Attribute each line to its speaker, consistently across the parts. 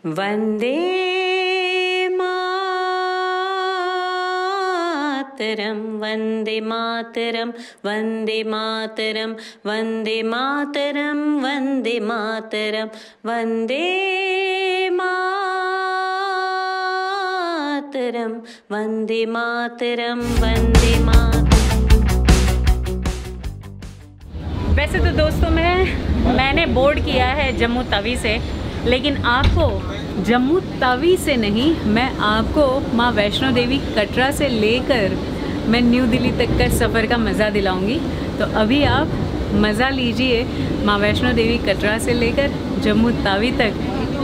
Speaker 1: वंदे मातरम वंदे मातरम वंदे मातरम वंदे मातरम वंदे मातरम वंदे मातरम वंदे मातरम वंदे मातरम। वैसे तो दोस्तों मैंने बोर्ड किया है जम्मू तवी से, लेकिन आपको जम्मू तवी से नहीं, मैं आपको माँ वैष्णो देवी कटरा से लेकर मैं न्यू दिल्ली तक का सफ़र का मज़ा दिलाऊंगी। तो अभी आप मज़ा लीजिए माँ वैष्णो देवी कटरा से लेकर जम्मू तवी तक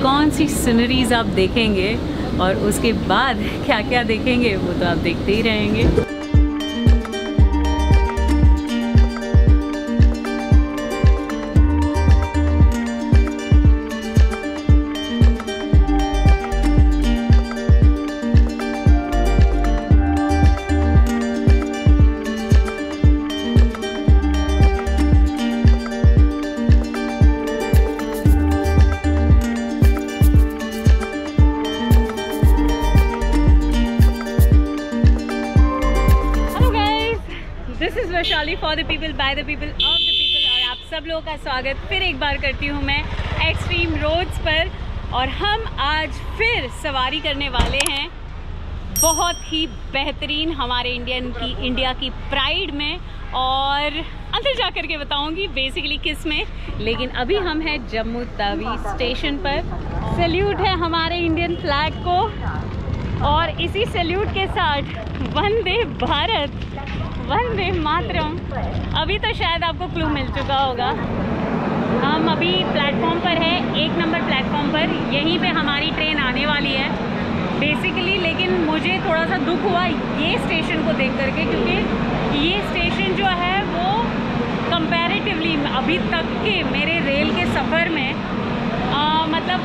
Speaker 1: कौन सी सीनरीज़ आप देखेंगे और उसके बाद क्या क्या देखेंगे वो तो आप देखते ही रहेंगे। Vaishali for the people by the people of the people, और आप सब लोगों का स्वागत फिर एक बार करती हूँ मैं एक्सट्रीम रोड्स पर। और हम आज फिर सवारी करने वाले हैं बहुत ही बेहतरीन हमारे इंडिया की प्राइड में, और अंदर जा कर के बताऊँगी बेसिकली किस में। लेकिन अभी हम हैं जम्मू तवी स्टेशन पर। सैल्यूट है हमारे इंडियन फ्लैग को, और इसी सैल्यूट के साथ वंदे भारत वंदे मातरम। अभी तो शायद आपको क्लू मिल चुका होगा, हम अभी प्लेटफॉर्म पर है, 1 नंबर प्लेटफॉर्म पर। यहीं पे हमारी ट्रेन आने वाली है बेसिकली। लेकिन मुझे थोड़ा सा दुख हुआ ये स्टेशन को देख करके, क्योंकि ये स्टेशन जो है वो कंपैरेटिवली अभी तक के मेरे रेल के सफ़र में मतलब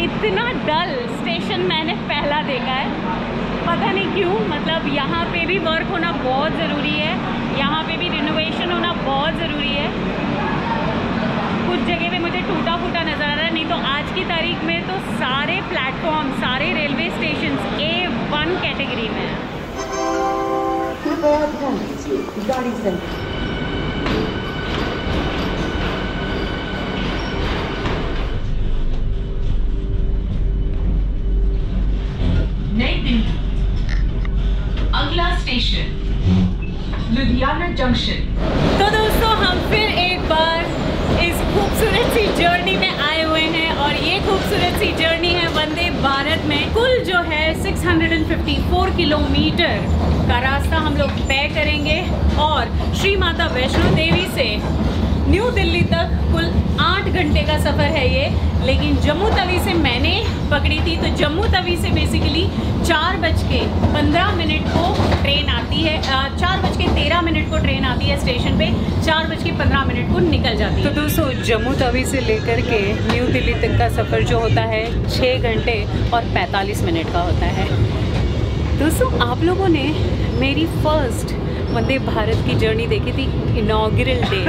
Speaker 1: इतना डल स्टेशन मैंने पहला देखा है। पता नहीं क्यों, मतलब यहाँ पे भी वर्क होना बहुत ज़रूरी है, यहाँ पे भी रिनोवेशन होना बहुत ज़रूरी है। कुछ जगह पे मुझे टूटा फूटा नज़र आ रहा है, नहीं तो आज की तारीख में तो सारे प्लेटफॉर्म, सारे रेलवे स्टेशन A1 कैटेगरी में है।
Speaker 2: अगला स्टेशन लुधियाना जंक्शन।
Speaker 1: तो दोस्तों हम फिर एक बार इस खूबसूरत सी जर्नी में आए हुए हैं, और ये खूबसूरत सी जर्नी है वंदे भारत में। कुल जो है 654 किलोमीटर का रास्ता हम लोग तय करेंगे, और श्री माता वैष्णो देवी से न्यू दिल्ली तक कुल 8 घंटे का सफ़र है ये। लेकिन जम्मू तवी से मैंने पकड़ी थी, तो जम्मू तवी से बेसिकली 4:15 को ट्रेन आती है, 4:13 को ट्रेन आती है स्टेशन पे, 4:15 को निकल जाती है। तो दोस्तों जम्मू तवी से लेकर के न्यू दिल्ली तक का सफ़र जो होता है 6 घंटे और 45 मिनट का होता है। दोस्तों आप लोगों ने मेरी फर्स्ट वंदे भारत की जर्नी देखी थी इनॉग्रल डे।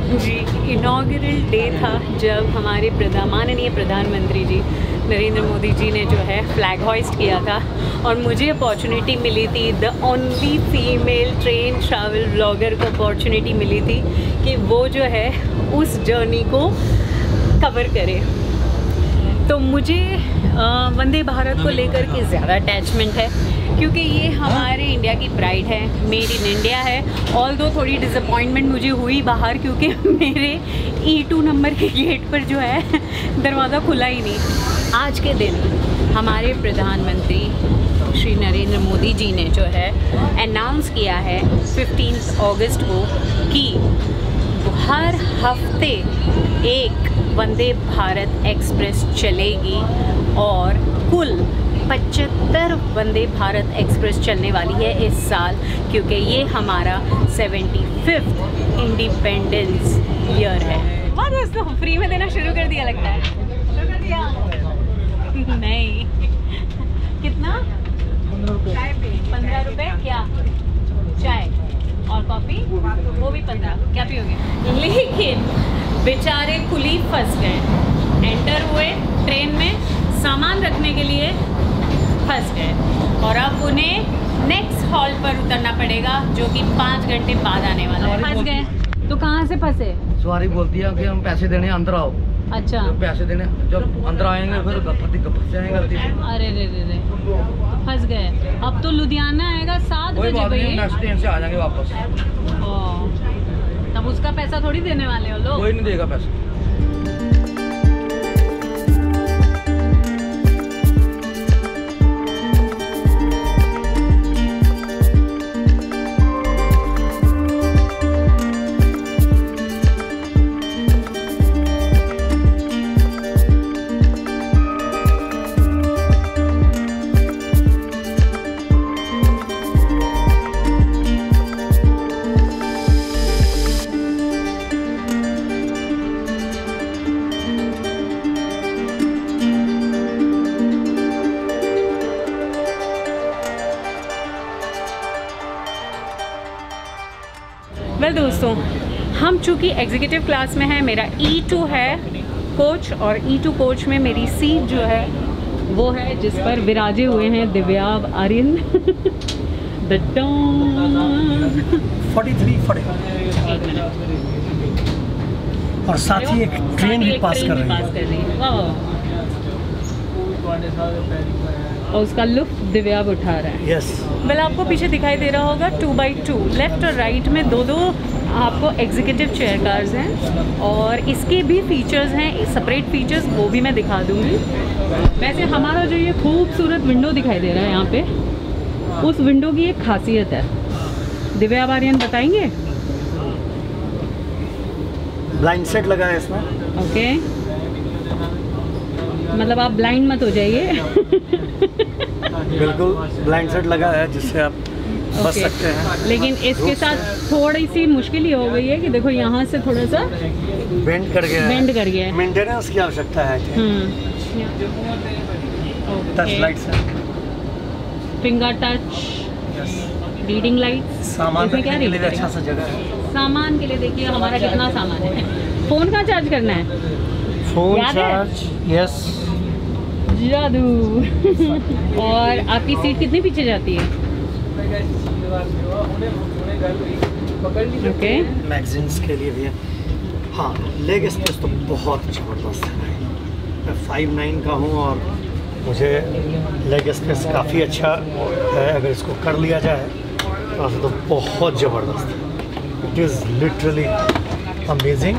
Speaker 1: जी, इनॉग्रल डे था जब हमारे माननीय प्रधानमंत्री जी नरेंद्र मोदी जी ने जो है फ्लैग हॉइस्ट किया था, और मुझे अपॉर्चुनिटी मिली थी, the only female train travel blogger को अपॉर्चुनिटी मिली थी कि वो जो है उस जर्नी को कवर करे। तो मुझे वंदे भारत को लेकर के ज़्यादा अटैचमेंट है, क्योंकि ये हमारे इंडिया की प्राइड है, मेड इन इंडिया है। ऑल्दो थोड़ी डिसअपॉइंटमेंट मुझे हुई बाहर, क्योंकि मेरे E2 नंबर के गेट पर जो है दरवाज़ा खुला ही नहीं। आज के दिन हमारे प्रधानमंत्री श्री नरेंद्र मोदी जी ने जो है अनाउंस किया है 15 अगस्त को कि हर हफ्ते एक वंदे भारत एक्सप्रेस चलेगी, और कुल 75 वंदे भारत एक्सप्रेस चलने वाली है इस साल, क्योंकि ये हमारा 75th इंडिपेंडेंस ईयर है। वाह दोस्तों, फ्री में देना शुरू कर दिया लगता है। शुरू कर दिया? नहीं, कितना? 15 रुपये। क्या चाय और कॉफ़ी? वो भी 15। क्या पियोगे? लेकिन बेचारे कुली फंस गए। एंटर हुए ट्रेन में, सामान रखने के लिए फंस गए और अब उन्हें नेक्स्ट हॉल पर उतरना पड़ेगा जो कि 5 घंटे बाद आने वाला है। फंस गए तो कहाँ से फंसे?
Speaker 3: सवारी बोलती है कि हम पैसे देने अंदर आओ।
Speaker 1: अच्छा,
Speaker 3: तो पैसे देने जब अंदर आएंगे फिर फंस जाएंगे गलती से।
Speaker 1: अरे रे रे रे, फंस गए। अब तो लुधियाना आएगा 7 बजे भैया,
Speaker 3: नेक्स्ट ट्रेन से आ जाएंगे वापस।
Speaker 1: तब उसका पैसा थोड़ी देने वाले हो लोग।
Speaker 3: कोई नहीं देगा पैसा।
Speaker 1: वेल दोस्तों, हम चूँकि एग्जीक्यूटिव क्लास में हैं, मेरा E2 है कोच और E2 कोच में मेरी सीट जो है वो है जिस पर विराजे हुए हैं दिव्या आर्यन।
Speaker 4: 43 और साथ ही एक ट्रेन भी पास कर रही है।
Speaker 1: वाह, और उसका लुत्फ दिव्या उठा रहा है।
Speaker 4: यस।
Speaker 1: वेल आपको पीछे दिखाई दे रहा होगा 2x2 लेफ्ट और राइट में दो आपको एग्जीक्यूटिव चेयर कार्स हैं और इसके भी फीचर्स हैं, सेपरेट फीचर्स, वो भी मैं दिखा दूंगी। वैसे हमारा जो ये खूबसूरत विंडो दिखाई दे रहा है यहाँ पे, उस विंडो की एक खासियत है, दिव्या आर्यन बताएंगे?
Speaker 4: ब्लाइंड सेट लगा है इसमें।
Speaker 1: ओके, मतलब आप ब्लाइंड मत हो जाइए।
Speaker 4: बिल्कुल ब्लाइंड सेट लगा है जिससे आप बच सकते हैं।
Speaker 1: लेकिन इसके साथ थोड़ी सी मुश्किल ही हो गई है कि देखो यहाँ से थोड़ा सा
Speaker 4: बेंड कर गया है।
Speaker 1: बेंड कर गया है।
Speaker 4: मेंटेनेंस की आवश्यकता है। टच लाइट्स है,
Speaker 1: फिंगर टच, रीडिंग लाइट्स।
Speaker 4: सामान
Speaker 1: इसमें क्या
Speaker 4: रखने के लिए
Speaker 1: रीडिंग
Speaker 4: अच्छा सा जगह है।
Speaker 1: सामान के लिए देखिए हमारा कितना सामान है। फ़ोन कहाँ चार्ज करना है?
Speaker 4: फोन
Speaker 1: याद है?
Speaker 4: Charge, yes.
Speaker 1: जादू। और आपकी सीट कितनी पीछे जाती है? ओके,
Speaker 4: मैगजीन्स के लिए भी है। हाँ, लेग स्पेस तो बहुत ज़बरदस्त है भाई। मैं 5'9" का हूँ और मुझे लेग स्पेस काफ़ी अच्छा है। अगर इसको कर लिया जाए तो बहुत ज़बरदस्त है। It is literally amazing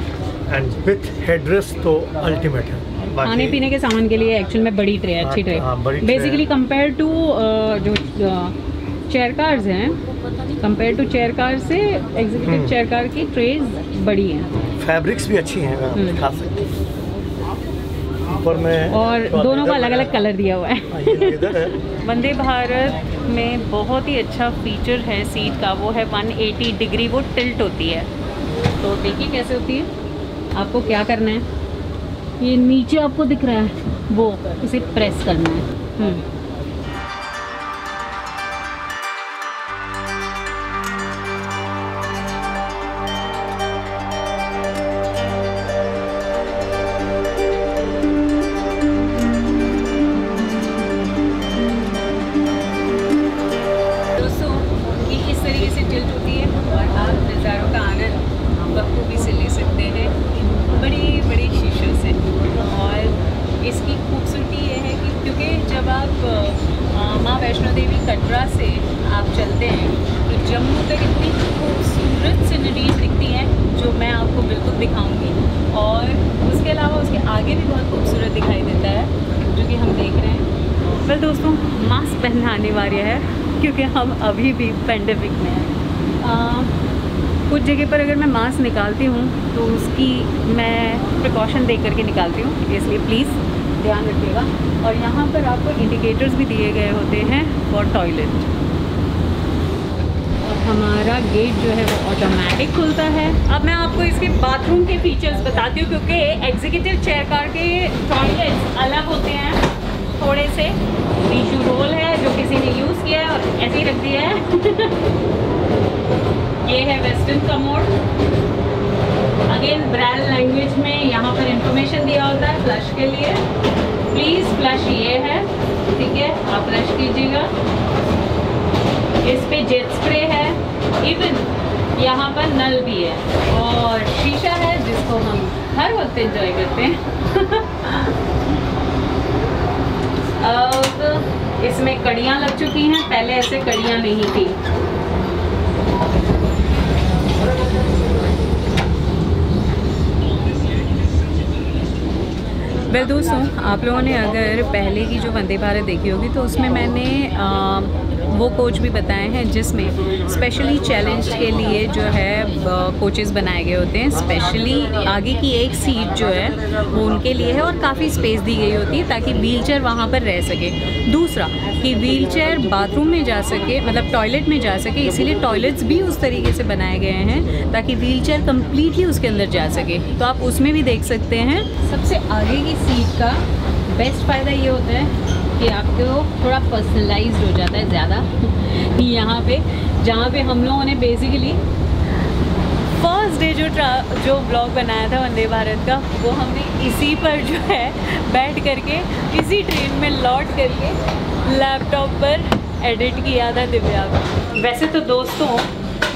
Speaker 4: and with headrest तो अल्टीमेट है।
Speaker 1: खाने पीने के सामान के लिए एक्चुअल में बड़ी ट्रे, अच्छी ट्रे। बेसिकली कंपेयर टू जो चेयर कार्स हैं, कंपेयर टू चेयर कार से एग्जीक्यूटिव चेयर कार की ट्रेज बड़ी हैं।
Speaker 4: फैब्रिक्स भी अच्छी हैं, अगर आप दिखा सकते हैं। ऊपर में
Speaker 1: और दोनों का अलग अलग कलर दिया हुआ है।
Speaker 4: ये लेदर है।
Speaker 1: वंदे भारत में बहुत ही अच्छा फीचर है सीट का, वो है 180 डिग्री वो टिल्ट होती है। तो देखिए कैसे होती है। आपको क्या करना है, ये नीचे आपको दिख रहा है वो, इसे प्रेस करना है। दोस्तों, ये इस तरीके से टिल्ट होती है और आप नज़ारों का आनंद बखूबी से ले सकते हैं, बड़ी बड़ी शीशों से। और इसकी खूबसूरती ये है कि क्योंकि जब आप माँ वैष्णो देवी कटरा से आप चलते हैं तो जम्मू तक इतनी खूबसूरत सीनरीज दिखती हैं जो मैं आपको बिल्कुल दिखाऊंगी। और उसके अलावा उसके आगे भी बहुत खूबसूरत दिखाई देता है जो कि हम देख रहे हैं। वेल दोस्तों, मास्क पहनना अनिवार्य है क्योंकि हम अभी भी पेंडेमिक में हैं। कुछ जगह पर अगर मैं मास्क निकालती हूँ तो उसकी मैं प्रिकॉशन दे करके निकालती हूँ, इसलिए प्लीज़ ध्यान रखिएगा। और यहाँ पर आपको इंडिकेटर्स भी दिए गए होते हैं फॉर टॉयलेट। और हमारा गेट जो है वो ऑटोमेटिक खुलता है। अब मैं आपको इसके बाथरूम के फीचर्स बताती हूँ क्योंकि एग्जीक्यूटिव चेयर कार के टॉयलेट्स अलग होते हैं थोड़े से। टिश्यू रोल है जो किसी ने यूज़ किया है और ऐसे ही रख दिया है। ये है western commode. Again Braille language में यहाँ पर इंफॉर्मेशन दिया होता है फ्लश के लिए। प्लीज़ फ्लश ये है, ठीक है, आप फ्लश कीजिएगा। इस पे जेट स्प्रे है, इवन यहाँ पर नल भी है और शीशा है जिसको हम हर वक्त एंजॉय करते हैं। अब इसमें कड़ियाँ लग चुकी हैं, पहले ऐसे कड़ियाँ नहीं थी। वेल दोस्तों, आप लोगों ने अगर पहले की जो वंदे भारत देखी होगी तो उसमें मैंने वो कोच भी बताए हैं जिसमें स्पेशली चैलेंज के लिए जो है कोचेस बनाए गए होते हैं। स्पेशली आगे की एक सीट जो है वो उनके लिए है और काफ़ी स्पेस दी गई होती है ताकि व्हीलचेयर वहाँ पर रह सके। दूसरा कि व्हीलचेयर बाथरूम में जा सके, मतलब टॉयलेट में जा सके, इसीलिए टॉयलेट्स भी उस तरीके से बनाए गए हैं ताकि व्हीलचेयर कम्प्लीटली उसके अंदर जा सके। तो आप उसमें भी देख सकते हैं। सबसे आगे की सीट का बेस्ट फ़ायदा ये होता है कि आपको थोड़ा पर्सनलाइज्ड हो जाता है ज़्यादा। यहाँ पे जहाँ पे हम लोगों ने बेसिकली फर्स्ट डे जो ब्लॉग बनाया था वंदे भारत का, वो हमने इसी पर जो है बैठ करके इसी ट्रेन में लौट करके लैपटॉप पर एडिट किया था दिव्या। वैसे तो दोस्तों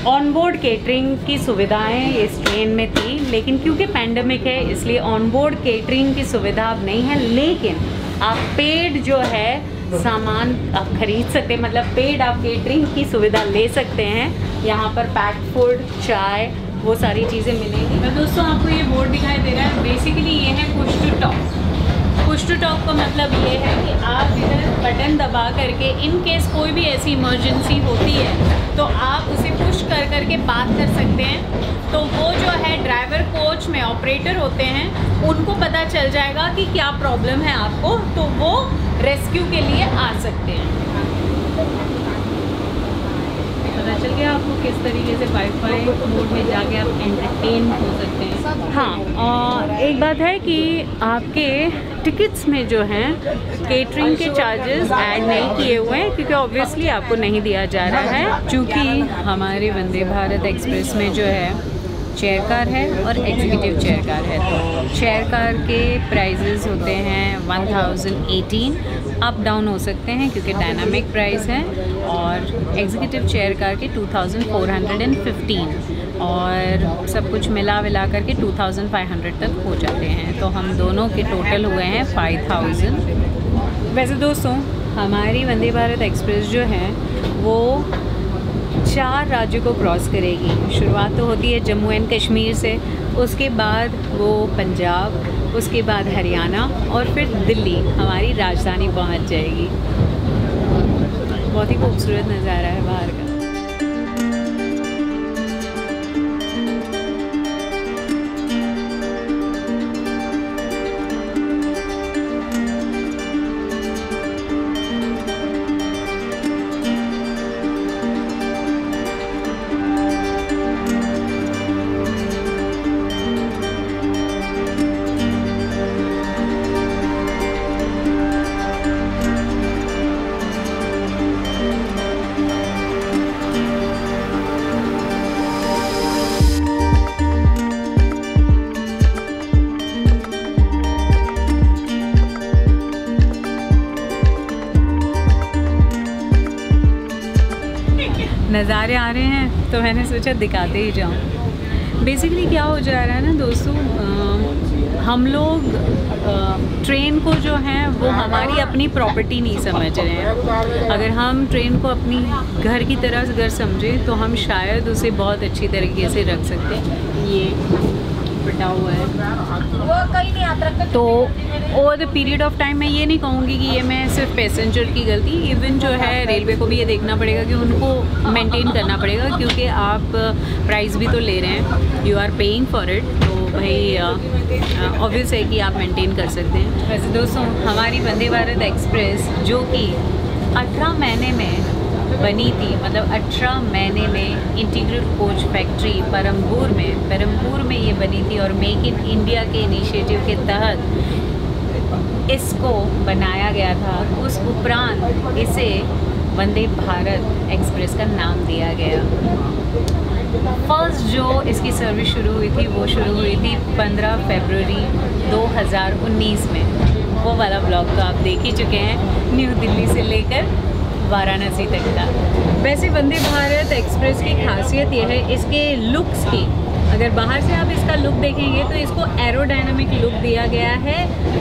Speaker 1: ऑन बोर्ड केटरिंग की सुविधाएं इस ट्रेन में थी, लेकिन क्योंकि पैंडेमिक है इसलिए ऑन बोर्ड केटरिंग की सुविधा अब नहीं है। लेकिन आप पेड जो है सामान आप खरीद सकते हैं, मतलब पेड आप केटरिंग की सुविधा ले सकते हैं। यहाँ पर पैक्ड फूड, चाय, वो सारी चीज़ें मिलेंगी। तो दोस्तों आपको ये बोर्ड दिखाई दे रहा है, बेसिकली ये है push to talk. Push to talk का मतलब ये है कि आप इधर बटन दबा करके इन केस कोई भी ऐसी इमरजेंसी होती है तो आप उसे पुश कर करके बात कर सकते हैं। तो वो जो है ड्राइवर कोच में ऑपरेटर होते हैं, उनको पता चल जाएगा कि क्या प्रॉब्लम है आपको, तो वो रेस्क्यू के लिए आ सकते हैं। पता चल गया आपको किस तरीके से वाईफाई मोड में जाके आप एंटरटेन हो सकते हैं। हाँ, और एक बात है कि आपके टिकट्स में जो हैं केटरिंग के चार्जेस ऐड नहीं किए हुए हैं क्योंकि ऑब्वियसली आपको नहीं दिया जा रहा है, क्योंकि हमारे वंदे भारत एक्सप्रेस में जो है चेयर कार है और एग्जीक्यूटिव चेयर कार है। तो चेयर कार के प्राइजेज़ होते हैं 1018, अप डाउन हो सकते हैं क्योंकि डायनामिक प्राइस है, और एग्जीक्यूटिव चेयर कार के 2415 और सब कुछ मिला विला करके 2500 तक हो जाते हैं। तो हम दोनों के टोटल हुए हैं 5000। वैसे दोस्तों हमारी वंदे भारत एक्सप्रेस जो है वो 4 राज्यों को क्रॉस करेगी। शुरुआत तो होती है जम्मू एंड कश्मीर से, उसके बाद वो पंजाब, उसके बाद हरियाणा और फिर दिल्ली हमारी राजधानी पहुंच जाएगी। बहुत ही खूबसूरत नज़ारा है बाहर का। नज़ारे आ रहे हैं तो मैंने सोचा दिखाते ही जाऊँ। बेसिकली क्या हो जा रहा है ना दोस्तों, हम लोग ट्रेन को जो है वो हमारी अपनी प्रॉपर्टी नहीं समझ रहे हैं। अगर हम ट्रेन को अपनी घर की तरह अगर समझें तो हम शायद उसे बहुत अच्छी तरीके से रख सकते हैं। ये फटा हुआ है वो कहीं नहीं आता। तो over the period of time मैं ये नहीं कहूँगी कि ये मैं सिर्फ पैसेंजर की गलती, इवन जो है रेलवे को भी ये देखना पड़ेगा कि उनको मेंटेन करना पड़ेगा, क्योंकि आप प्राइस भी तो ले रहे हैं, you are paying for it, तो भाई ऑब्वियस है कि आप मेंटेन कर सकते हैं। वैसे दोस्तों हमारी वंदे भारत एक्सप्रेस जो कि 18 महीने में बनी थी, मतलब 18 महीने में इंटीग्रेटेड कोच फैक्ट्री परमपुर में ये बनी थी और मेक इन इंडिया के इनिशिएटिव के तहत इसको बनाया गया था। उस उपरांत इसे वंदे भारत एक्सप्रेस का नाम दिया गया। फर्स्ट जो इसकी सर्विस शुरू हुई थी वो शुरू हुई थी 15 फरवरी 2019 में। वो वाला ब्लॉग तो आप देख ही चुके हैं, न्यू दिल्ली से लेकर वाराणसी तक का। वैसे वंदे भारत एक्सप्रेस की खासियत यह है इसके लुक्स की। अगर बाहर से आप इसका लुक देखेंगे तो इसको एरोडायनामिक लुक दिया गया है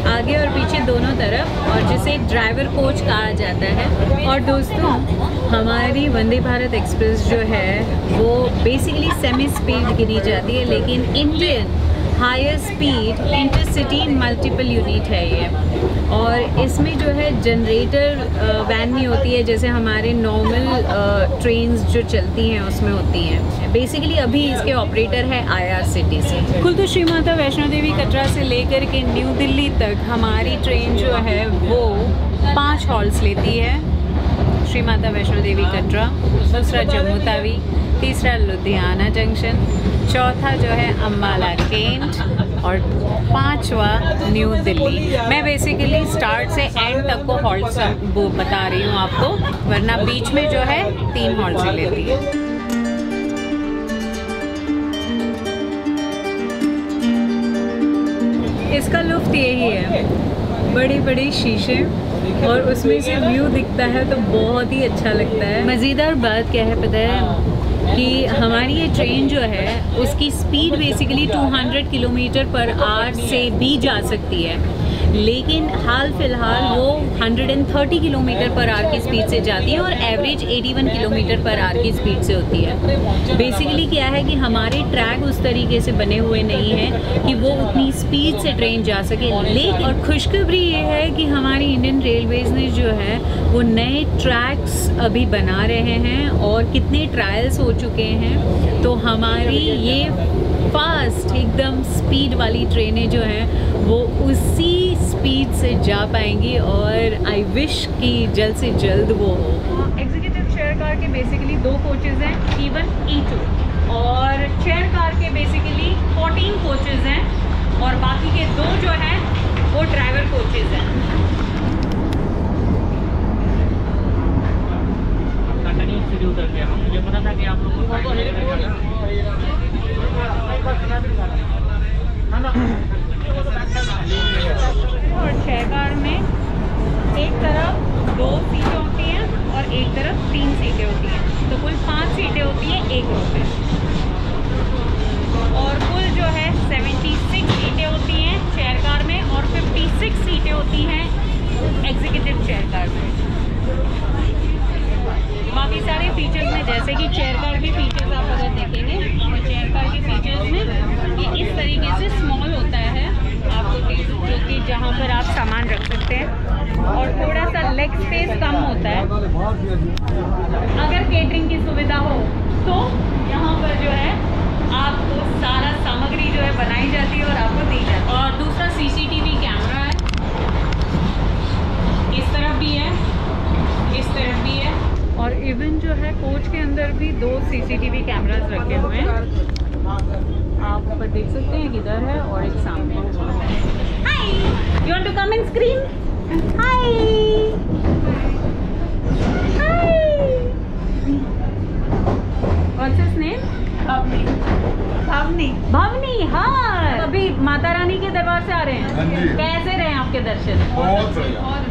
Speaker 1: आगे और पीछे दोनों तरफ, और जिसे ड्राइवर कोच कहा जाता है। और दोस्तों, हमारी वंदे भारत एक्सप्रेस जो है वो बेसिकली सेमी स्पीड गिनी जाती है, लेकिन Indian higher speed intercity multiple unit है ये। और इसमें जो है जनरेटर वैन नहीं होती है जैसे हमारे नॉर्मल ट्रेन्स जो चलती हैं उसमें होती हैं। बेसिकली अभी इसके ऑपरेटर है IRCTC। कुल तो श्री माता वैष्णो देवी कटरा से लेकर के न्यू दिल्ली तक हमारी ट्रेन जो है वो 5 हॉल्ट्स लेती है। श्री माता वैष्णो देवी कटरा, दूसरा जम्मू तावी, तीसरा लुधियाना जंक्शन, चौथा जो है अम्बाला कैंट और 5वां न्यू दिल्ली। मैं बेसिकली स्टार्ट से एंड तक को हॉल्ट्स वो बता रही हूँ आपको, वरना बीच में जो है 3 हॉल्ट्स ही लेती है। इसका लुफ्त यही है, बड़ी बड़ी शीशे और उसमें से व्यू दिखता है तो बहुत ही अच्छा लगता है। मज़ेदार बात क्या है पता है कि हमारी ये ट्रेन जो है उसकी speed basically 200 kilometre per hour से भी जा सकती है, लेकिन हाल फिलहाल वो 130 किलोमीटर पर आवर की स्पीड से जाती है और एवरेज 81 किलोमीटर पर आवर की स्पीड से होती है। बेसिकली क्या है कि हमारे ट्रैक उस तरीके से बने हुए नहीं हैं कि वो उतनी स्पीड से ट्रेन जा सके। लेकिन और खुशखबरी ये है कि हमारी इंडियन रेलवेज़ ने जो है वो नए ट्रैक्स अभी बना रहे हैं और कितने ट्रायल्स हो चुके हैं, तो हमारी ये फास्ट एकदम स्पीड वाली ट्रेनें जो हैं वो उसी स्पीड से जा पाएंगी और आई विश कि जल्द से जल्द वो हो। एग्जीक्यूटिव चेयर कार के बेसिकली 2 कोचेज़ हैं, E1 E2, और चेयर कार के बेसिकली 14 कोचेज़ हैं और बाकी के 2 जो हैं वो ड्राइवर कोचेज़ हैं।
Speaker 3: उतर गया, मुझे पता था कि आप लोग
Speaker 1: और चेयर कार में एक तरफ 2 सीटें होती हैं और एक तरफ 3 सीटें होती हैं, तो कुल 5 सीटें होती हैं एक रो पे। और कुल जो है 76 सीटें होती हैं चेयर कार में और 56 सीटें होती हैं एग्जीक्यूटिव चेयर कार में। बाकी सारे फीचर्स में जैसे कि चेयर कार के फीचर्स आप अगर देखेंगे तो चेयर कार के फीचर्स में ये इस तरीके से स्मॉल होता है आपको, जो कि जहाँ पर आप सामान रख सकते हैं, और थोड़ा सा लेग स्पेस कम होता है। अगर केटरिंग की सुविधा हो तो यहाँ पर जो है आपको सारा सामग्री जो है बनाई जाती है और आपको दी जाती है। और दूसरा CCTV कैमरा है, इस तरफ भी है, इस तरफ भी है, और इवन जो है कोच के अंदर भी 2 CCTV कैमरास रखे हुए हैं। आप ऊपर देख सकते हैं किधर है और एक सामने। Hi, you want to come in screen? Hi hi, what's his name? Bhavani. Bhavani, हाँ। अभी माता रानी के दरबार से आ रहे हैं, कैसे रहे आपके दर्शन?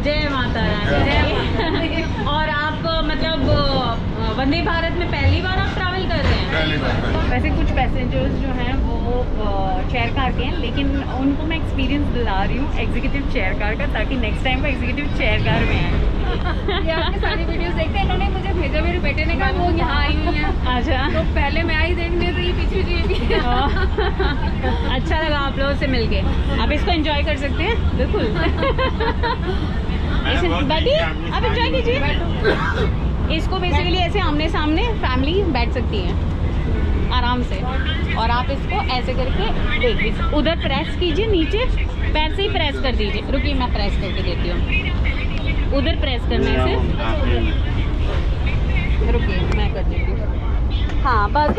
Speaker 1: जय माता रानी। और आप मतलब वंदे भारत में पहली बार आप ट्रैवल कर रहे हैं? वैसे कुछ पैसेंजर्स जो हैं वो चेयर कार के हैं, लेकिन उनको मैं एक्सपीरियंस दिला रही हूँ एग्जीक्यूटिव चेयर कार का, ताकि नेक्स्ट टाइम वो एग्जीक्यूटिव चेयर कार में आए।
Speaker 5: ये आपकी सारी वीडियोस देखते हैं, इन्होंने मुझे भेजा, मेरे बेटे ने कहा वो यहाँ आई हुई हैं।
Speaker 1: अच्छा,
Speaker 5: तो पहले मैं आई देखने, तो ये पीछे जी भी।
Speaker 1: अच्छा लगा आप लोगों से मिलके। आप इसको एंजॉय कर सकते हैं, बिल्कुल। बैठिए, आप एंजॉय कीजिए। इसको बेसिकली ऐसे आमने सामने फैमिली बैठ सकती है आराम से, और आप इसको ऐसे करके देखिए, उधर प्रेस कीजिए, नीचे पैर से ही प्रेस कर दीजिए। रुकिए, मैं प्रेस करके देती हूँ। उधर प्रेस करने से, रुकिए मैं कर देती हूँ। हाँ बस।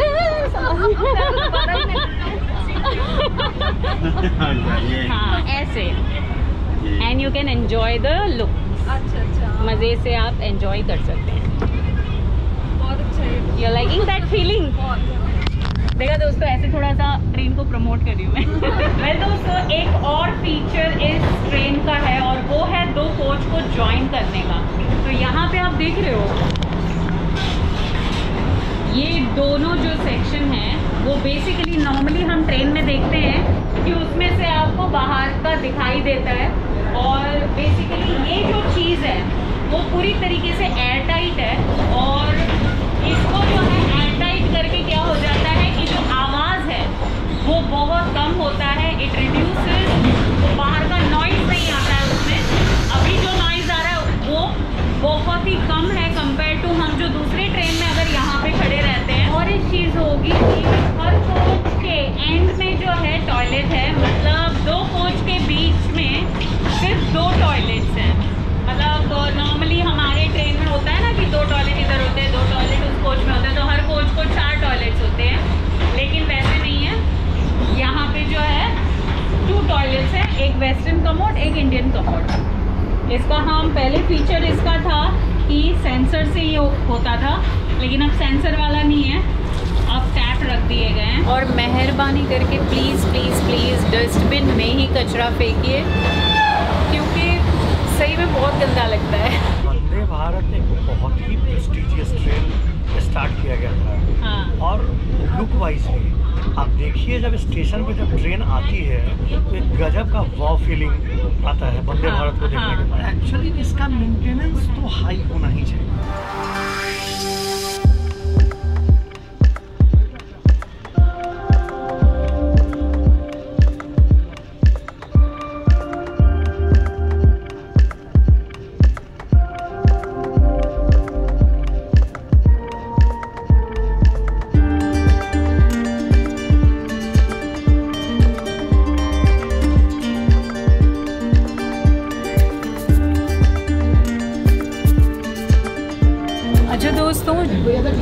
Speaker 1: हाँ ऐसे, and you can enjoy the look.
Speaker 5: अच्छा,
Speaker 1: मज़े से आप एंजॉय कर सकते हैं।
Speaker 5: बहुत अच्छा है।
Speaker 1: You are liking that feeling? देखा दोस्तों, ऐसे थोड़ा सा ट्रेन को प्रमोट कर रही हूँ मैं। वेल दोस्तों, एक और फीचर इस ट्रेन का है और वो है 2 कोच को ज्वाइन करने का। तो यहाँ पे आप देख रहे हो, ये दोनों जो सेक्शन हैं वो बेसिकली नॉर्मली हम ट्रेन में देखते हैं कि उसमें से आपको बाहर का दिखाई देता है, और बेसिकली ये जो चीज़ है वो पूरी तरीके से एयर टाइट है, और इसको जो है एयर टाइट करके क्या हो जाता है कि जो आवाज़ है वो बहुत कम होता है, इट रिड्यूसेस, तो बाहर का नॉइज़ नहीं आता है उसमें। अभी जो नॉइज़ आ रहा है वो बहुत ही कम है कंपेयर टू हम जो दूसरे ट्रेन में अगर यहाँ पे खड़े रहते हैं। और एक चीज़ होगी कि हर कोच के एंड में जो है टॉयलेट है, मतलब 2 कोच के बीच में सिर्फ 2 टॉयलेट्स हैं। मतलब नॉर्मली हमारे ट्रेन में होता है ना कि 2 टॉयलेट इधर होते हैं, 2 टॉयलेट उस कोच में होते हैं, तो हर कोच को 4 टॉयलेट्स होते हैं, लेकिन वैसे नहीं है। यहाँ पे जो है 2 टॉयलेट्स हैं, एक वेस्टर्न कमोड, एक इंडियन कमोड। इसका हम पहले फीचर इसका था कि सेंसर से ये होता था, लेकिन अब सेंसर वाला नहीं है, अब टैप रख दिए गए हैं। और मेहरबानी करके प्लीज़ प्लीज़ प्लीज़ डस्टबिन में ही कचरा फेंकिए, क्योंकि सही में बहुत गंदा लगता है।
Speaker 4: वंदे भारत एक बहुत ही प्रेस्टिजियस ट्रेन स्टार्ट किया गया था।
Speaker 1: हाँ।
Speaker 4: और लुक वाइज भी आप देखिए, जब स्टेशन पे जब ट्रेन आती है तो एक गजब का वाव फीलिंग आता है वंदे भारत को देखने के बाद। एक्चुअली इसका मेंटेनेंस तो हाई होना ही चाहिए।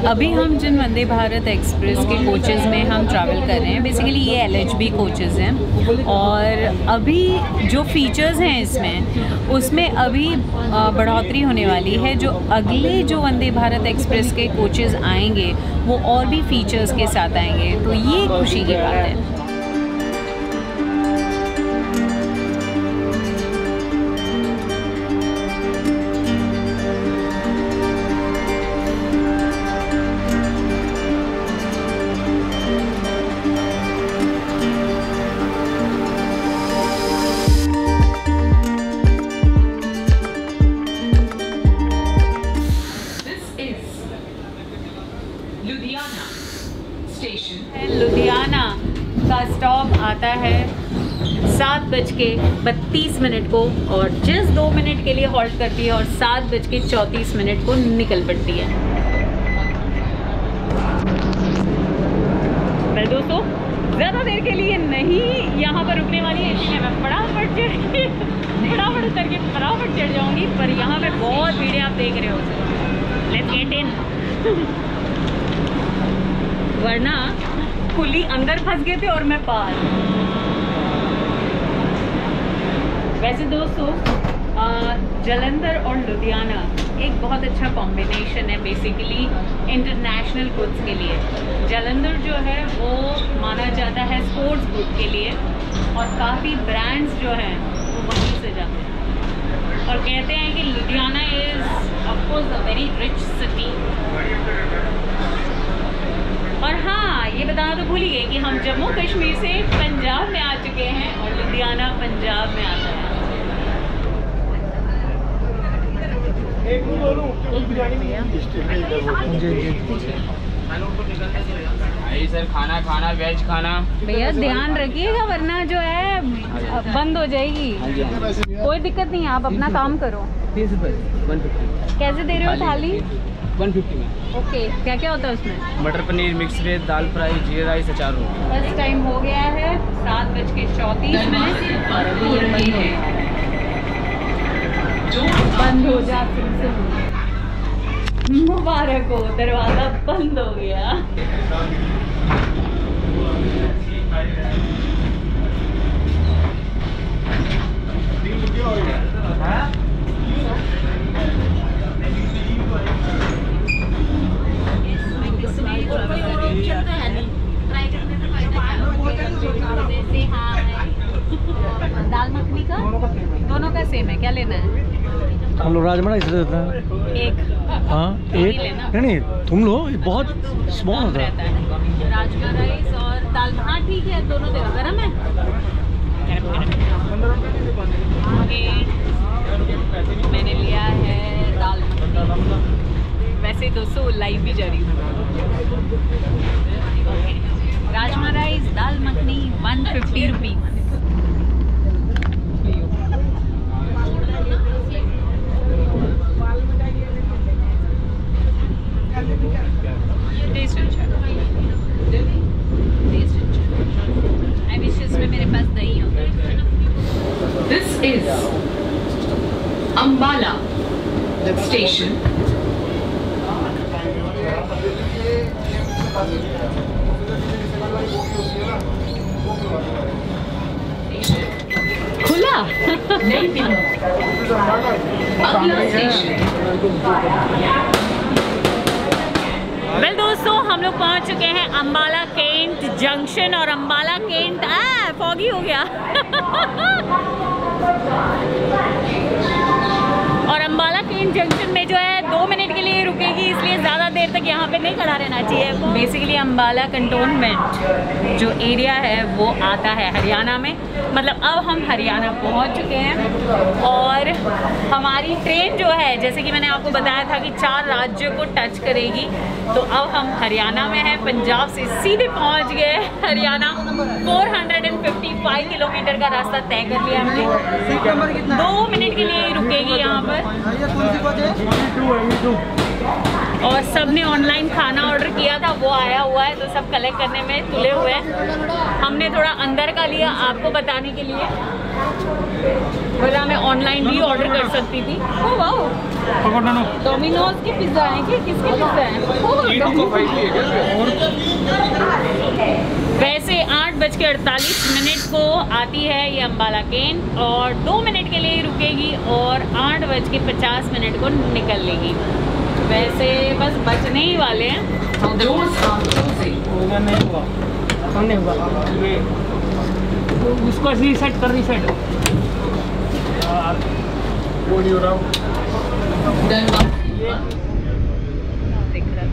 Speaker 1: अभी हम जिन वंदे भारत एक्सप्रेस के कोचेज़ में हम ट्रैवल कर रहे हैं, बेसिकली ये LHB कोचेज़ हैं, और अभी जो फीचर्स हैं इसमें, उसमें अभी बढ़ोतरी होने वाली है। जो अगले जो वंदे भारत एक्सप्रेस के कोचेज़ आएंगे वो और भी फीचर्स के साथ आएंगे, तो ये खुशी की बात है। लुधियाना का स्टॉप आता है 7:32 को, और जिस 2 मिनट के लिए हॉल्ट करती है और 7:34 को निकल पड़ती है। वेल दोस्तों, ज़्यादा देर के लिए नहीं यहाँ पर रुकने वाली है, इसलिए मैं फटाफट चढ़ के फटाफट उतर के फटाफट चढ़ जाऊँगी। पर यहाँ पे बहुत भीड़ आप देख रहे हो, लेट्स गेट इन, वरना कुली अंदर फंस गए थे और मैं पार। वैसे दोस्तों, जालंधर और लुधियाना एक बहुत अच्छा कॉम्बिनेशन है बेसिकली इंटरनेशनल गुड्स के लिए। जालंधर जो है वो माना जाता है स्पोर्ट्स गुड के लिए, और काफ़ी ब्रांड्स जो हैं वो वहीं से जाते हैं, और कहते हैं कि Ludhiana is of course a very rich city. और हाँ, ये बताना तो भूल ही गई कि हम जम्मू कश्मीर से पंजाब में आ चुके हैं, और लुधियाना पंजाब में आता है।
Speaker 3: सर खाना खाना वेज खाना
Speaker 1: भैया ध्यान रखिएगा, वरना जो है बंद हो जाएगी। कोई दिक्कत नहीं, आप अपना काम करो।
Speaker 3: 30 रुपये 150।
Speaker 1: कैसे दे रहे हो थाली?
Speaker 3: 150 में।
Speaker 1: ओके, क्या क्या होता है उसमें?
Speaker 3: मटर पनीर, मिक्स वेज, दाल फ्राई, जीरा राइस, अचार।
Speaker 1: बस टाइम हो गया है 7:34 और अभी ये बंद हो गया। बंद हो जा, मुबारक हो, दरवाजा बंद हो गया। सेम है, क्या लेना है?
Speaker 4: हम लोग राजमा राइस देते हैं।
Speaker 1: एक
Speaker 4: हाँ एक
Speaker 1: लेना।
Speaker 4: नहीं तुम लो, बहुत स्मॉल होता
Speaker 1: रहता
Speaker 4: है।
Speaker 1: है राजमा राइस और दाल। हाँ ठीक है, दोनों दे दो। गरम है? मैंने लिया है दाल मखनी। वैसे दोस्तों लाइव भी जा रही हूँ। राजमा राइस दाल मखनी 150 रुपीज़। टेस्ट अच्छा आई विश इसमें मेरे पास दही होता।
Speaker 2: This is Ambala Station.
Speaker 1: खुला
Speaker 2: नई दिल्ली। अगला स्टेशन
Speaker 1: वेल दोस्तों, हम लोग पहुंच चुके हैं अंबाला केंट जंक्शन। और अंबाला केंट फॉगी हो गया और अंबाला केंट जंक्शन में जो है 2 मिनट के लिए रुकेगी, इसलिए ज़्यादा देर तक यहाँ पे नहीं खड़ा रहना चाहिए। बेसिकली अंबाला कंटोनमेंट जो एरिया है वो आता है हरियाणा में। मतलब अब हम हरियाणा पहुँच चुके हैं और हमारी ट्रेन जो है, जैसे कि मैंने आपको बताया था कि 4 राज्यों को टच करेगी, तो अब हम हरियाणा में हैं। पंजाब से सीधे पहुँच गए हरियाणा। 455 किलोमीटर का रास्ता तय कर लिया हमने। 2 मिनट के लिए रुकेगी यहाँ पर। और सब ने ऑनलाइन खाना ऑर्डर किया था, वो आया हुआ है, तो सब कलेक्ट करने में तुले हुए हैं। हमने थोड़ा अंदर का लिया आपको बताने के लिए, वरना मैं ऑनलाइन भी ऑर्डर कर सकती थी। ओह वाह, डोमिनोज के पिज़्ज़ा हैं कि किसके पिज़्ज़ा हैं? वैसे 8:48 को आती है ये अंबाला केंट और 2 मिनट के लिए रुकेगी और 8:50 को निकल लेगी। वैसे बस बचने ही वाले हैं।
Speaker 3: नहीं हुआ ये उसको रीसेट कर रीसेट वो नहीं हो रहा।
Speaker 1: दिख रहा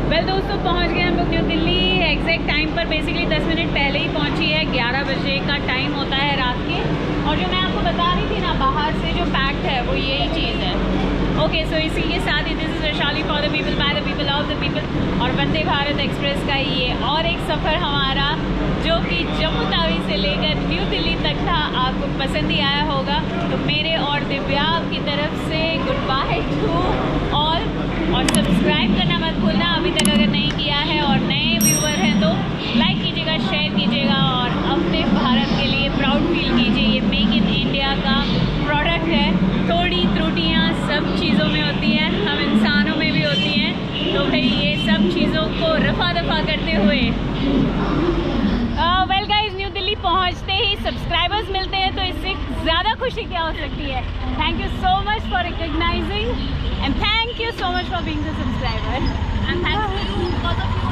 Speaker 1: वेल दोस्तों, पहुंच गए हम लोग न्यू दिल्ली। एग्जैक्ट टाइम पर बेसिकली 10 मिनट पहले ही पहुंची है। 11 बजे का टाइम होता है रात के। और जो मैं आपको बता रही थी ना, बाहर से जो पैक्ड है वो यही चीज़ है। ओके सो इसी के साथ ही this is Vaishali for the people by the people of the people. और वंदे भारत एक्सप्रेस का ये और एक सफ़र हमारा जो कि जम्मू तावी से लेकर न्यू दिल्ली तक था, आपको पसंद ही आया होगा। तो मेरे और दिव्या की तरफ से गुड बाय टू ऑल। और सब्सक्राइब करना मत भूलना अभी तक अगर नहीं किया है, और नए व्यूवर हैं तो लाइक कीजिएगा, शेयर कीजिएगा और अपने भारत के लिए प्राउड फील कीजिए। ये मेक इन इंडिया का प्रोडक्ट है। थोड़ी त्रुटियाँ सब चीज़ों में होती हैं, हम इंसानों में भी होती हैं, तो भाई ये सब चीज़ों को रफा दफा करते हुए वेल गाइस, न्यू दिल्ली पहुंचते ही सब्सक्राइबर्स मिलते हैं, तो इससे ज़्यादा खुशी क्या हो सकती है। Thank you so much for recognising and thank you so much for being the subscriber and thanks to you, because of you